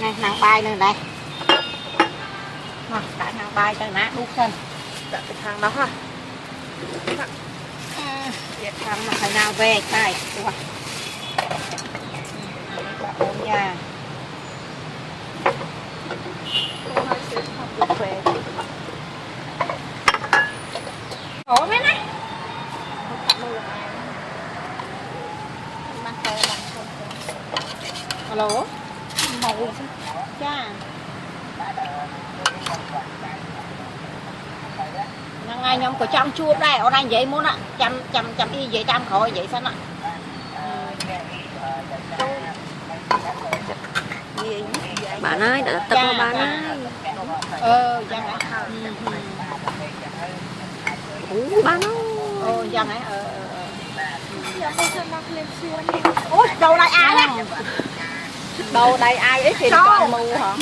này nàng bay nữa đây cả nàng bay cho nát đút chân dạ cái thang đó ha thằng mà phải nào về cái ôi nhà ủa mấy này alo màu cha năng ai nhóm có trăm chua đây ở đây vậy muốn ạ trăm y vậy trăm khỏi vậy sao ạ bạn ơi đã tập vào bạn ơi dân ạ bạn ơi dân ấy ôi đâu đây ai á đâu đây ai ít thì còn mù hả